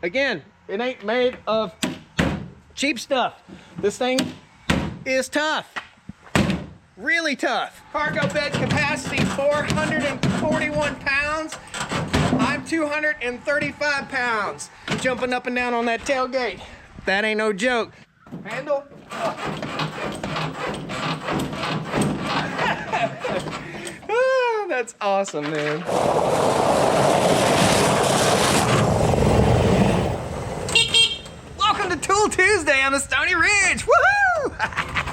Again, it ain't made of cheap stuff. This thing is tough. Really tough. Cargo bed capacity 441 pounds. I'm 235 pounds. Jumping up and down on that tailgate. That ain't no joke. Handle. Oh, that's awesome, man. Welcome to Tool Tuesday on the Stoney Ridge. Woohoo!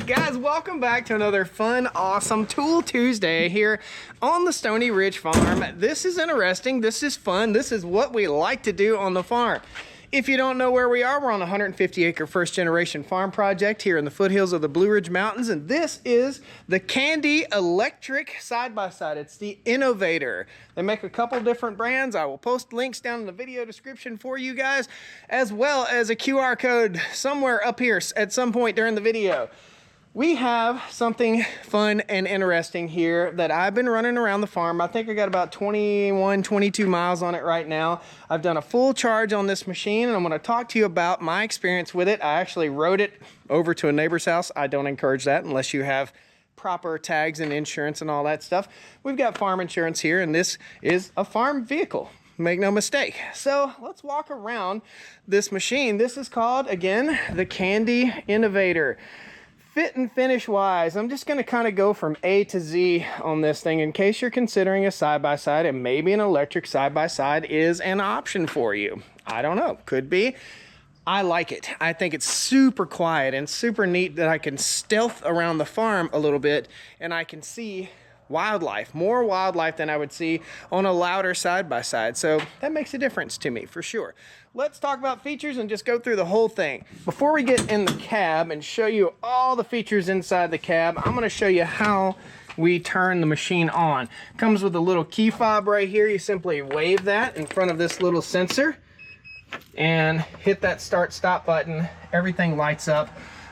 Guys, welcome back to another fun, awesome Tool Tuesday here on the Stoney Ridge Farm. This is interesting, this is fun, this is what we like to do on the farm. If you don't know where we are, we're on a 150-acre first-generation farm project here in the foothills of the Blue Ridge Mountains, and this is the Kandi electric side-by-side. It's the Innovator. They make a couple different brands. I will post links down in the video description for you guys, as well as a QR code somewhere up here at some point during the video. We have something fun and interesting here that I've been running around the farm. I think I got about 21, 22 miles on it right now. I've done a full charge on this machine, and I'm going to talk to you about my experience with it. I actually rode it over to a neighbor's house. I don't encourage that unless you have proper tags and insurance and all that stuff. We've got farm insurance here, and this is a farm vehicle. Make no mistake. So let's walk around this machine. This is called, again, the Kandi Innovator. Fit and finish wise, I'm just going to kind of go from A to Z on this thing in case you're considering a side-by-side, and maybe an electric side-by-side is an option for you. I don't know, could be. I like it. I think it's super quiet and super neat that I can stealth around the farm a little bit and I can see wildlife, more wildlife than I would see on a louder side-by-side. So that makes a difference to me for sure. Let's talk about features and just go through the whole thing. Before we get in the cab and show you all the features inside the cab, I'm going to show you how we turn the machine on. It comes with a little key fob right here. You simply wave that in front of this little sensor and hit that start stop button. Everything lights up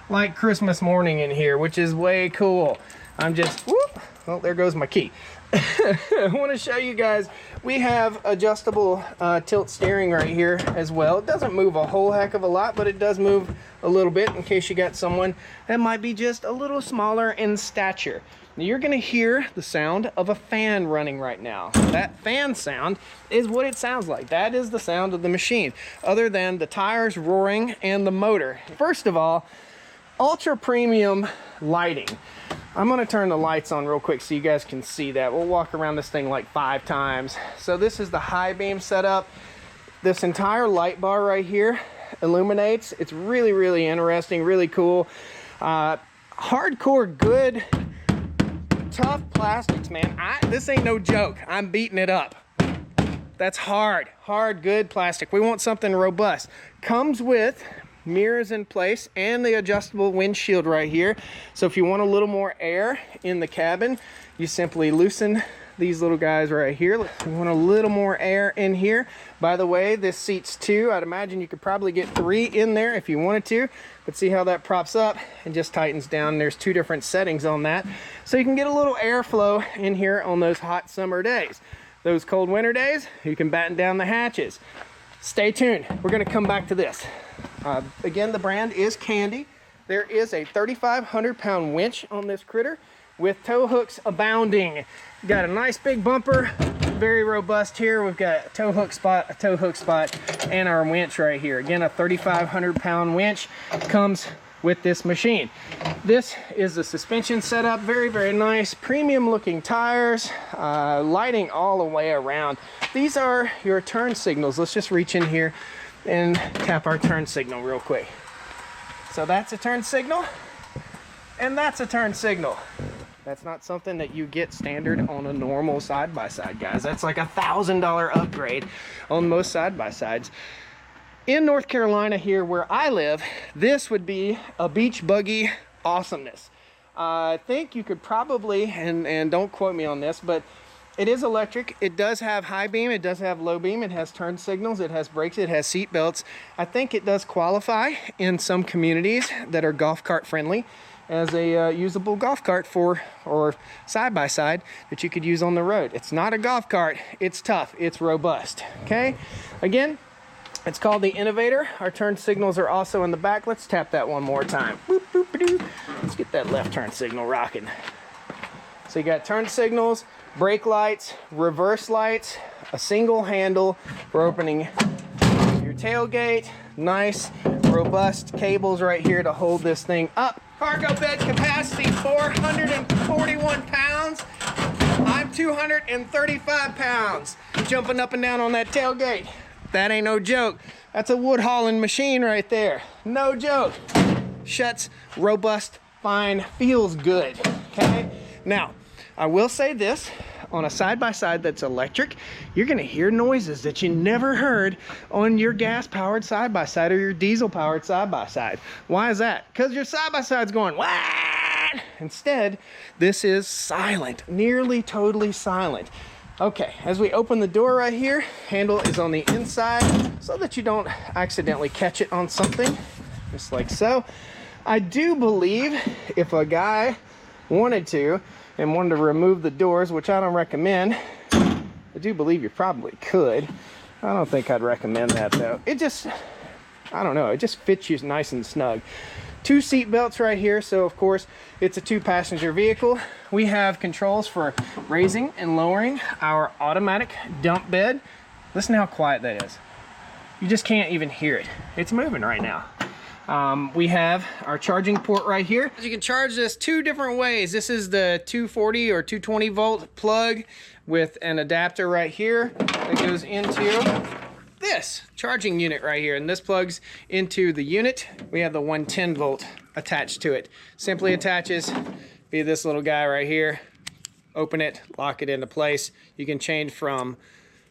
like Christmas morning in here, which is way cool. I'm just, whoop, well, there goes my key. I want to show you guys, we have adjustable tilt steering right here as well. It doesn't move a whole heck of a lot, but it does move a little bit in case you got someone that might be just a little smaller in stature. Now you're going to hear the sound of a fan running right now. That fan sound is what it sounds like. That is the sound of the machine, other than the tires roaring and the motor. First of all, ultra premium lighting. I'm going to turn the lights on real quick so you guys can see that. We'll walk around this thing like 5 times. So this is the high beam setup. This entire light bar right here illuminates. It's really, really interesting, really cool. Hardcore, good, tough plastics, man. This ain't no joke. I'm beating it up. That's hard, good plastic. We want something robust. Comes with mirrors in place and the adjustable windshield right here. So if you want a little more air in the cabin, you simply loosen these little guys right here. You want a little more air in here. By the way, this seats 2. I'd imagine you could probably get 3 in there if you wanted to, but see how that props up and just tightens down. There's 2 different settings on that, so you can get a little airflow in here on those hot summer days. Those cold winter days, you can batten down the hatches. Stay tuned, we're gonna come back to this. Again, the brand is Kandi. There is a 3,500 pound winch on this critter with tow hooks abounding. Got a nice big bumper, very robust here. We've got a tow hook spot, and our winch right here. Again, a 3,500 pound winch comes with this machine. This is the suspension setup, very, very nice. Premium looking tires, lighting all the way around. These are your turn signals. Let's just reach in here and tap our turn signal real quick. So that's a turn signal, and that's a turn signal. That's not something that you get standard on a normal side-by-side, guys. That's like $1,000 upgrade on most side-by-sides. In North Carolina here where I live, this would be a beach buggy awesomeness. I think you could probably, and don't quote me on this, but it is electric. It does have high beam, it does have low beam, it has turn signals, it has brakes, it has seat belts. I think it does qualify in some communities that are golf cart friendly as a usable golf cart or side-by-side that you could use on the road. It's not a golf cart, it's tough, it's robust, okay? Again, it's called the Innovator. Our turn signals are also in the back. Let's tap that one more time. Boop, boop, ba-doo. Let's get that left turn signal rocking. So you got turn signals, brake lights, reverse lights, a single handle for opening your tailgate. Nice, robust cables right here to hold this thing up. Cargo bed capacity, 441 pounds. I'm 235 pounds. Jumping up and down on that tailgate. That ain't no joke. That's a wood hauling machine right there. No joke. Shuts, robust, fine, feels good, okay? Now, I will say this, on a side-by-side that's electric, you're gonna hear noises that you never heard on your gas-powered side-by-side or your diesel-powered side-by-side. Why is that? Because your side-by-side's going, wah! Instead, this is silent, nearly totally silent. Okay, as we open the door right here, handle is on the inside so that you don't accidentally catch it on something, just like so. I do believe if a guy wanted to and wanted to remove the doors, which I don't recommend, I do believe you probably could. I don't think I'd recommend that though. It just, I don't know, it just fits you nice and snug. 2 seat belts right here, so of course it's a 2-passenger vehicle. We have controls for raising and lowering our automatic dump bed. Listen to how quiet that is. You just can't even hear it. It's moving right now. We have our charging port right here. You can charge this 2 different ways. This is the 240 or 220 volt plug with an adapter right here that goes into this charging unit right here, and this plugs into the unit. We have the 110 volt attached to it. Simply attaches via this little guy right here. Open it, lock it into place. You can change from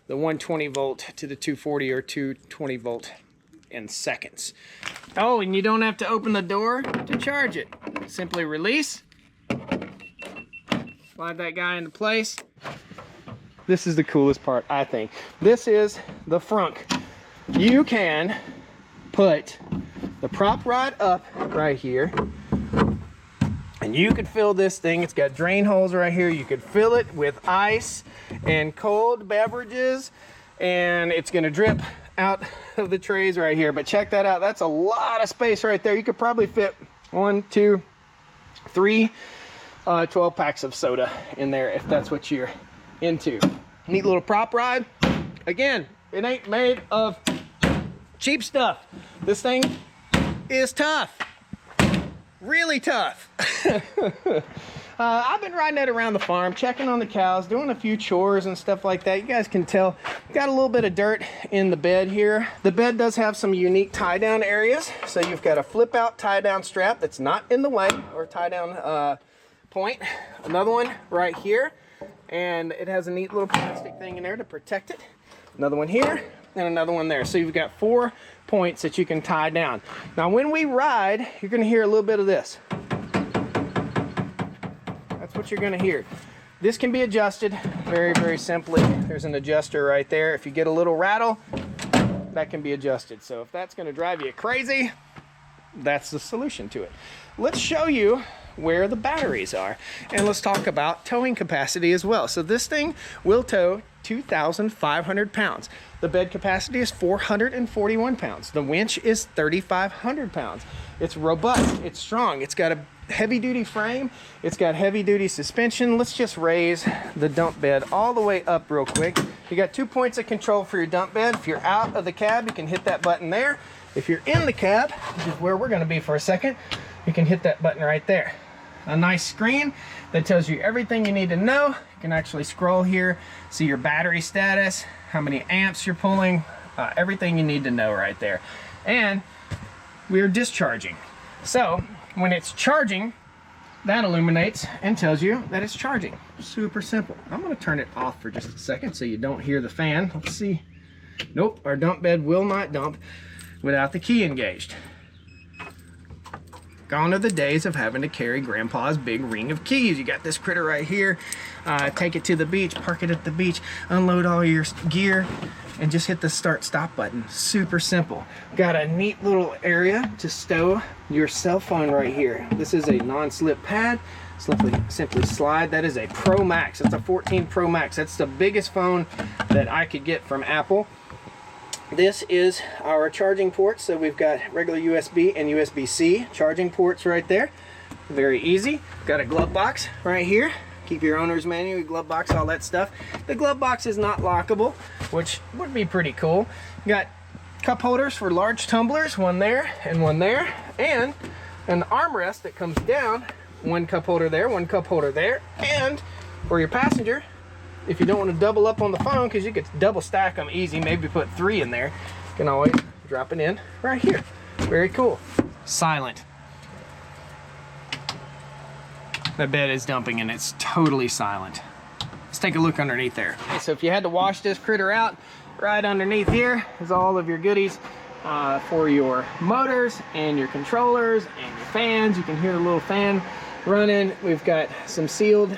the 120 volt to the 240 or 220 volt in seconds. Oh, and you don't have to open the door to charge it. Simply release, slide that guy into place. This is the coolest part, I think. This is the frunk. You can put the prop rod up right here, and you could fill this thing. It's got drain holes right here. You could fill it with ice and cold beverages, and it's gonna drip out of the trays right here. But check that out. That's a lot of space right there. You could probably fit 1, 2, 3 12 packs of soda in there if that's what you're into. Neat little prop rod. Again, it ain't made of cheap stuff. This thing is tough. Really tough. I've been riding it around the farm, checking on the cows, doing a few chores and stuff like that. You guys can tell, got a little bit of dirt in the bed here. The bed does have some unique tie down areas. So you've got a flip out tie down strap that's not in the way, or tie down point. Another one right here. And it has a neat little plastic thing in there to protect it. Another one here and another one there. So you've got 4 points that you can tie down. Now when we ride, you're gonna hear a little bit of this. That's what you're gonna hear. This can be adjusted very, very simply. There's an adjuster right there. If you get a little rattle, that can be adjusted. So if that's gonna drive you crazy, that's the solution to it. Let's show you where the batteries are, and let's talk about towing capacity as well. So this thing will tow 2,500 pounds. The bed capacity is 441 pounds. The winch is 3,500 pounds. It's robust, it's strong, it's got a heavy duty frame, it's got heavy duty suspension. Let's just raise the dump bed all the way up real quick. You got 2 points of control for your dump bed. If you're out of the cab, you can hit that button there. If you're in the cab, which is where we're gonna be for a second, you can hit that button right there. A nice screen that tells you everything you need to know. You can actually scroll here, see your battery status, how many amps you're pulling, everything you need to know right there. And we are discharging. So when it's charging, that illuminates and tells you that it's charging. Super simple. I'm gonna turn it off for just a second so you don't hear the fan. Let's see. Nope, our dump bed will not dump without the key engaged. Gone are the days of having to carry grandpa's big ring of keys. You got this critter right here. Take it to the beach, park it at the beach, unload all your gear, and just hit the start stop button. Super simple. Got a neat little area to stow your cell phone right here. This is a non-slip pad. Simply slide. That is a Pro Max. It's a 14 Pro Max. That's the biggest phone that I could get from Apple. This is our charging ports. So we've got regular USB and USB-C charging ports right there. Very easy. Got a glove box right here. Keep your owner's manual, glove box, all that stuff. The glove box is not lockable, which would be pretty cool. You got cup holders for large tumblers, one there and one there, and an armrest that comes down. One cup holder there, one cup holder there, and for your passenger, if you don't want to double up on the phone, because you could double stack them easy, maybe put 3 in there, you can always drop it in right here. Very cool. Silent. The bed is dumping and it's totally silent. Let's take a look underneath there. Okay, so if you had to wash this critter out, right underneath here is all of your goodies for your motors and your controllers and your fans. You can hear the little fan running. We've got some sealed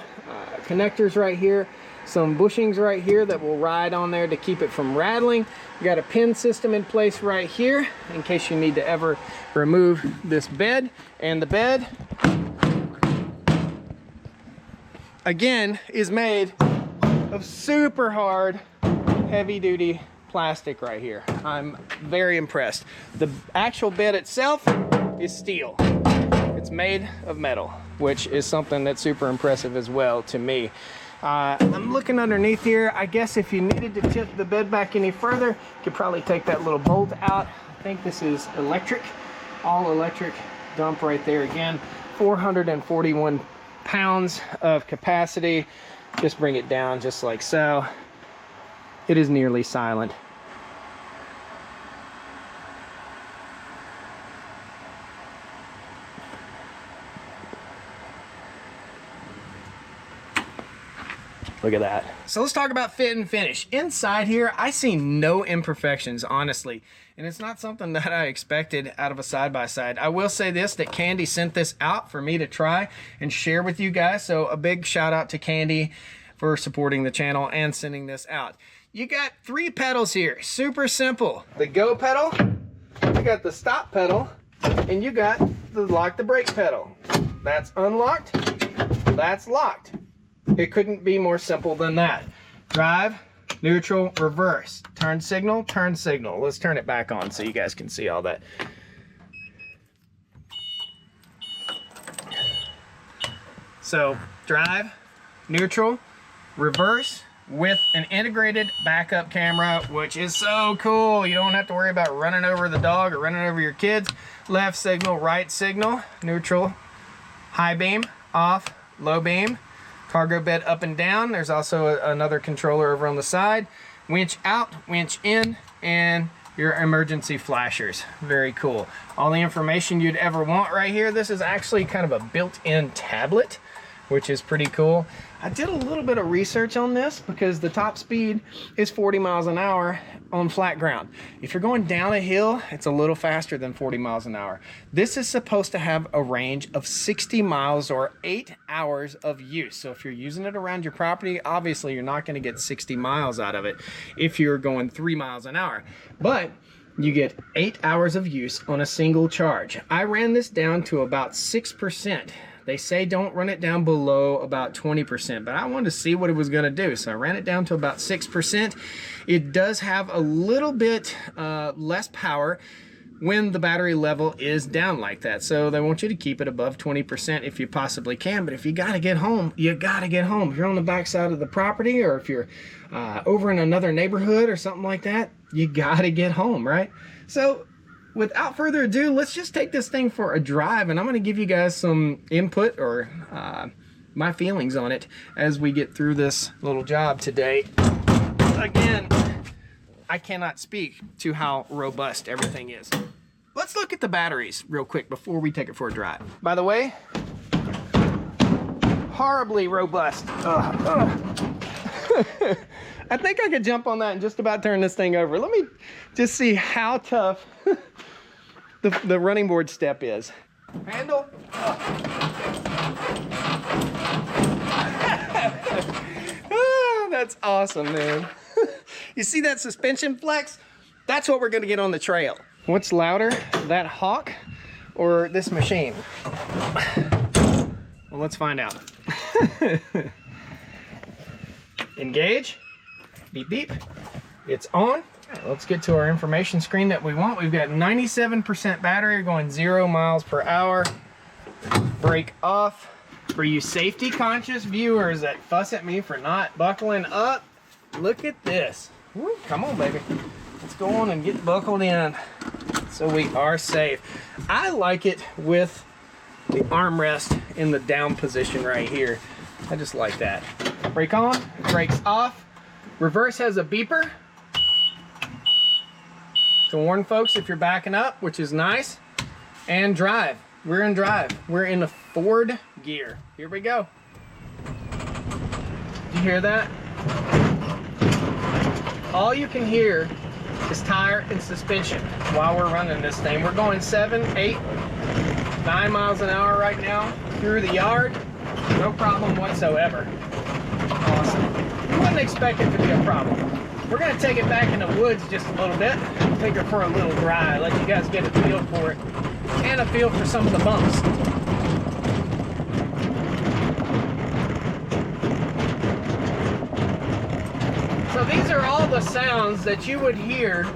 connectors right here, some bushings right here that will ride on there to keep it from rattling. You got a pin system in place right here in case you need to ever remove this bed. And the bed, again, is made of super hard, heavy duty plastic right here. I'm very impressed. The actual bed itself is steel. It's made of metal, which is something that's super impressive as well to me. I'm looking underneath here. I guess if you needed to tip the bed back any further, you could probably take that little bolt out. I think this is electric, all electric dump right there. Again, 441 pounds of capacity. Just bring it down just like so. It is nearly silent. Look at that. So let's talk about fit and finish. Inside here, I see no imperfections, honestly. And it's not something that I expected out of a side-by-side. I will say this, that Kandi sent this out for me to try and share with you guys. So a big shout out to Kandi for supporting the channel and sending this out. You got 3 pedals here, super simple. The go pedal, you got the stop pedal, and you got the lock the brake pedal. That's unlocked, that's locked. It couldn't be more simple than that. Drive, neutral, reverse. Turn signal, turn signal. Let's turn it back on so you guys can see all that. So, drive, neutral, reverse, with an integrated backup camera, which is so cool. You don't have to worry about running over the dog or running over your kids. Left signal, right signal, neutral, high beam, off, low beam. Cargo bed up and down. There's also another controller over on the side. Winch out, winch in, and your emergency flashers. Very cool. All the information you'd ever want right here. This is actually kind of a built-in tablet which is pretty cool. I did a little bit of research on this because the top speed is 40 miles an hour on flat ground. If you're going down a hill, it's a little faster than 40 miles an hour. This is supposed to have a range of 60 miles or 8 hours of use. So if you're using it around your property, obviously you're not going to get 60 miles out of it if you're going 3 miles an hour. But you get 8 hours of use on a single charge. I ran this down to about 6%. They say don't run it down below about 20%, but I wanted to see what it was going to do, so I ran it down to about 6%. It does have a little bit less power when the battery level is down like that, so they want you to keep it above 20% if you possibly can. But if you got to get home, you got to get home. If you're on the back side of the property, or if you're over in another neighborhood or something like that, you got to get home, right? So without further ado, let's just take this thing for a drive, and I'm going to give you guys some input or my feelings on it as we get through this little job today. Again, I cannot speak to how robust everything is. Let's look at the batteries real quick before we take it for a drive. By the way, horribly robust. I think I could jump on that and just about turn this thing over. Let me just see how tough the running board step is. Handle. Oh, that's awesome, man. You see that suspension flex? That's what we're gonna get on the trail. What's louder, that hawk or this machine? Well, let's find out. Engage. Beep, beep. It's on. Let's get to our information screen that we want. We've got 97% battery going 0 miles per hour. Brake off. For you safety conscious viewers that fuss at me for not buckling up, look at this. Woo, come on, baby. Let's go on and get buckled in so we are safe. I like it with the armrest in the down position right here. I just like that. Brake on, brakes off. Reverse has a beeper to warn folks if you're backing up, which is nice. And drive. We're in drive. We're in the Ford gear. Here we go. You hear that? All you can hear is tire and suspension while we're running this thing. We're going 7, 8, 9 miles an hour right now through the yard. No problem whatsoever. Awesome. You wouldn't expect it to be a problem. We're going to take it back in the woods just a little bit. Take her for a little drive. Let you guys get a feel for it. And a feel for some of the bumps. So these are all the sounds that you would hear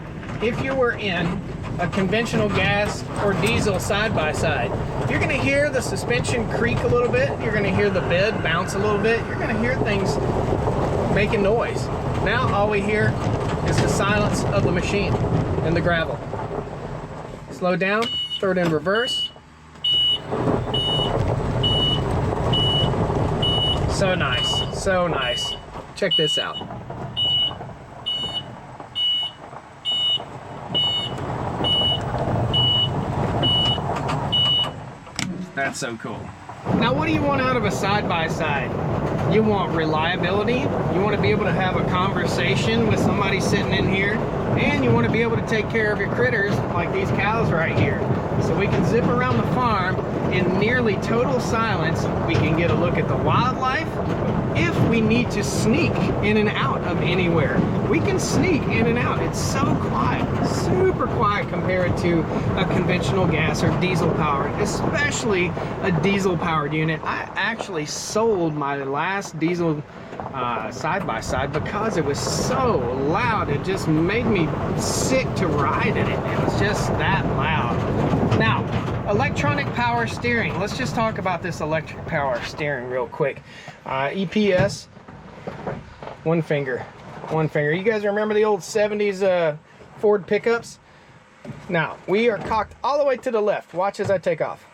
if you were in a conventional gas or diesel side-by-side. You're going to hear the suspension creak a little bit. You're going to hear the bed bounce a little bit. You're going to hear things making noise. Now all we hear is the silence of the machine and the gravel. Slow down, throw it in reverse. So nice, so nice. Check this out. That's so cool. Now, what do you want out of a side-by-side? You want reliability, you want to be able to have a conversation with somebody sitting in here, and you want to be able to take care of your critters like these cows right here. So we can zip around the farm in nearly total silence. We can get a look at the wildlife. If we need to sneak in and out of anywhere, we can sneak in and out. It's so quiet, super quiet compared to a conventional gas or diesel powered, especially a diesel powered unit. I actually sold my last diesel side-by-side because it was so loud. It just made me sick to ride in it. It was just that loud. Now, electronic power steering. Let's just talk about this electric power steering real quick. EPS, one finger. You guys remember the old 70s Ford pickups? Now, we are cocked all the way to the left. Watch as I take off.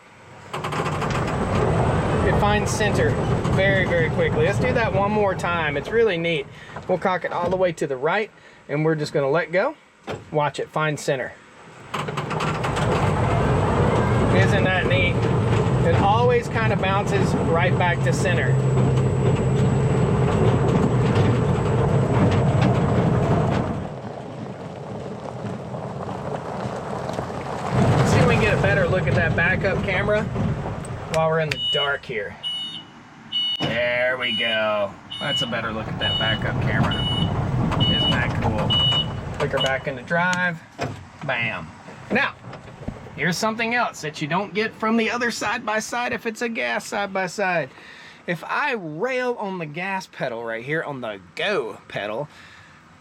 It finds center very, very quickly. Let's do that one more time. It's really neat. We'll cock it all the way to the right, and we're just going to let go. Watch it find center. Isn't that neat? It always kind of bounces right back to center. Let's see if we can get a better look at that backup camera while we're in the dark here. There we go. That's a better look at that backup camera. Isn't that cool? Click her back into drive. Bam. Now, here's something else that you don't get from the other side-by-side if it's a gas side-by-side. If I rail on the gas pedal right here, on the go pedal,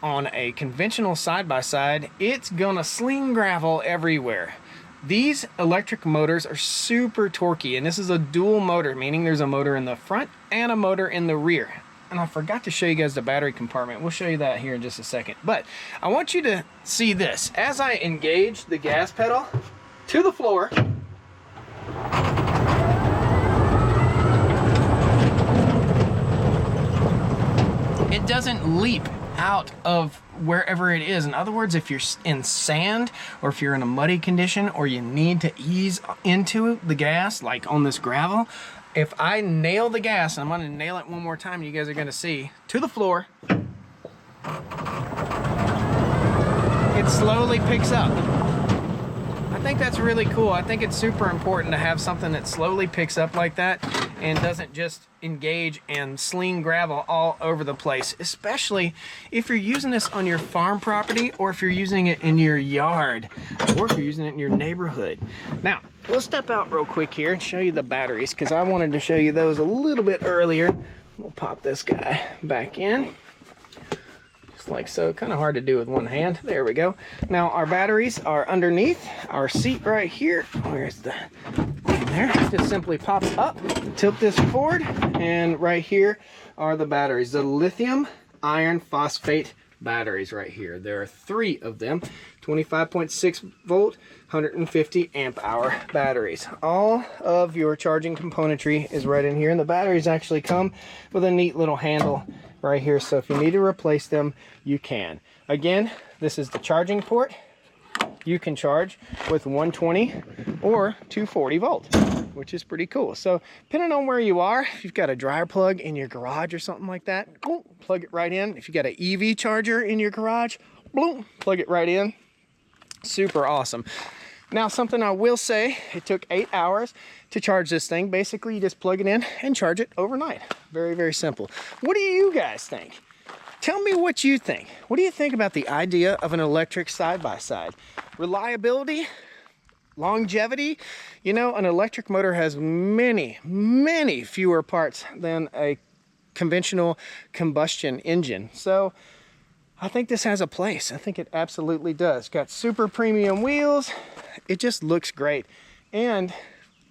on a conventional side-by-side, it's gonna sling gravel everywhere. These electric motors are super torquey, and this is a dual motor, meaning there's a motor in the front and a motor in the rear. And I forgot to show you guys the battery compartment. We'll show you that here in just a second. But I want you to see this. As I engage the gas pedal to the floor, it doesn't leap out of wherever it is. In other words, if you're in sand or if you're in a muddy condition or you need to ease into the gas, like on this gravel, if I nail the gas, and I'm going to nail it one more time, you guys are going to see, to the floor, it slowly picks up. I think that's really cool. I think it's super important to have something that slowly picks up like that and doesn't just engage and sling gravel all over the place, especially if you're using this on your farm property or if you're using it in your yard or if you're using it in your neighborhood. Now, we'll step out real quick here and show you the batteries because I wanted to show you those a little bit earlier. We'll pop this guy back in. Like so, kind of hard to do with one hand. There we go. Now our batteries are underneath our seat right here. Where's the thing there? Just simply pops up, tilt this forward, and right here are the batteries, the lithium iron phosphate batteries right here. There are 3 of them, 25.6 volt, 150 amp hour batteries. All of your charging componentry is right in here, and the batteries actually come with a neat little handle right here, so if you need to replace them, you can. Again, this is the charging port. You can charge with 120 or 240 volt, which is pretty cool. So depending on where you are, if you've got a dryer plug in your garage or something like that, boom, plug it right in. If you got an EV charger in your garage, boom, plug it right in. Super awesome. Now, something I will say, it took 8 hours to charge this thing. Basically, you just plug it in and charge it overnight. Very, very simple. What do you guys think? Tell me what you think. What do you think about the idea of an electric side-by-side? Reliability? Longevity? You know, an electric motor has many, many fewer parts than a conventional combustion engine. So I think this has a place. I think it absolutely does. Got super premium wheels. It just looks great. And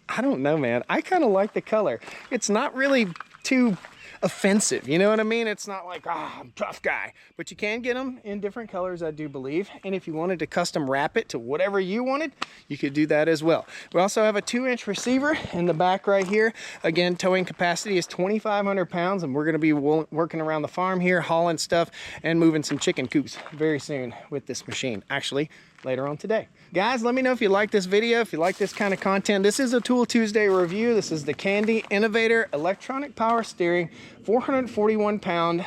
I don't know, man. I kind of like the color. It's not really too offensive, you know what I mean? It's not like, I'm a tough guy. But you can get them in different colors, I do believe. And if you wanted to custom wrap it to whatever you wanted, you could do that as well. We also have a 2-inch receiver in the back right here. Again, towing capacity is 2,500 pounds, and we're gonna be working around the farm here, hauling stuff and moving some chicken coops very soon with this machine. Actually, later on today. Guys, let me know if you like this video, if you like this kind of content. This is a Tool Tuesday review. This is the Kandi Innovator electronic power steering, 441 pound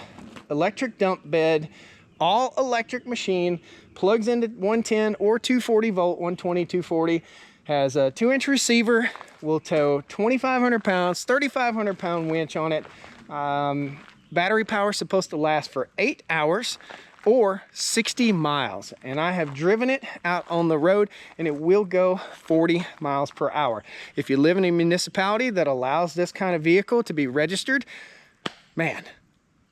electric dump bed, all electric machine, plugs into 110 or 240 volt, 120, 240, has a 2-inch receiver, will tow 2,500 pounds, 3,500 pound winch on it. Battery power is supposed to last for 8 hours. Or 60 miles, and I have driven it out on the road and it will go 40 miles per hour. If you live in a municipality that allows this kind of vehicle to be registered, man,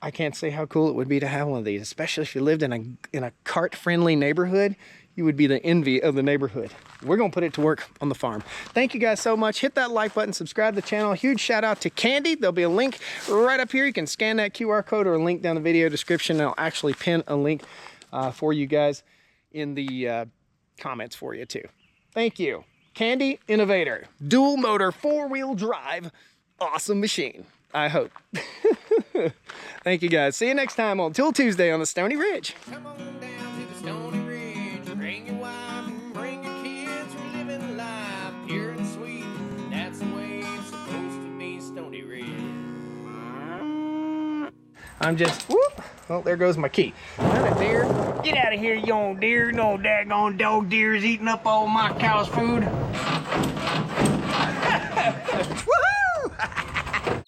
I can't say how cool it would be to have one of these, especially if you lived in a cart-friendly neighborhood. You would be the envy of the neighborhood. We're gonna put it to work on the farm. Thank you guys so much. Hit that like button, subscribe to the channel. Huge shout out to Kandi. There'll be a link right up here. You can scan that QR code or a link down the video description. And I'll actually pin a link for you guys in the comments for you too. Thank you. Kandi Innovator, dual motor, 4-wheel drive, awesome machine, I hope. Thank you guys. See you next time on Tool Tuesday on the Stoney Ridge. Come on down to the Stoney Ridge. Bring your wife and bring your kids. We're living life pure and sweet. That's the way I'm just, whoop. Oh, there goes my key. Not a deer. Get out of here, you old deer. No daggone dog deer's eating up all my cow's food. Woohoo!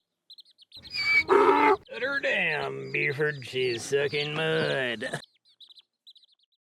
Put her down, Buford. She's sucking mud.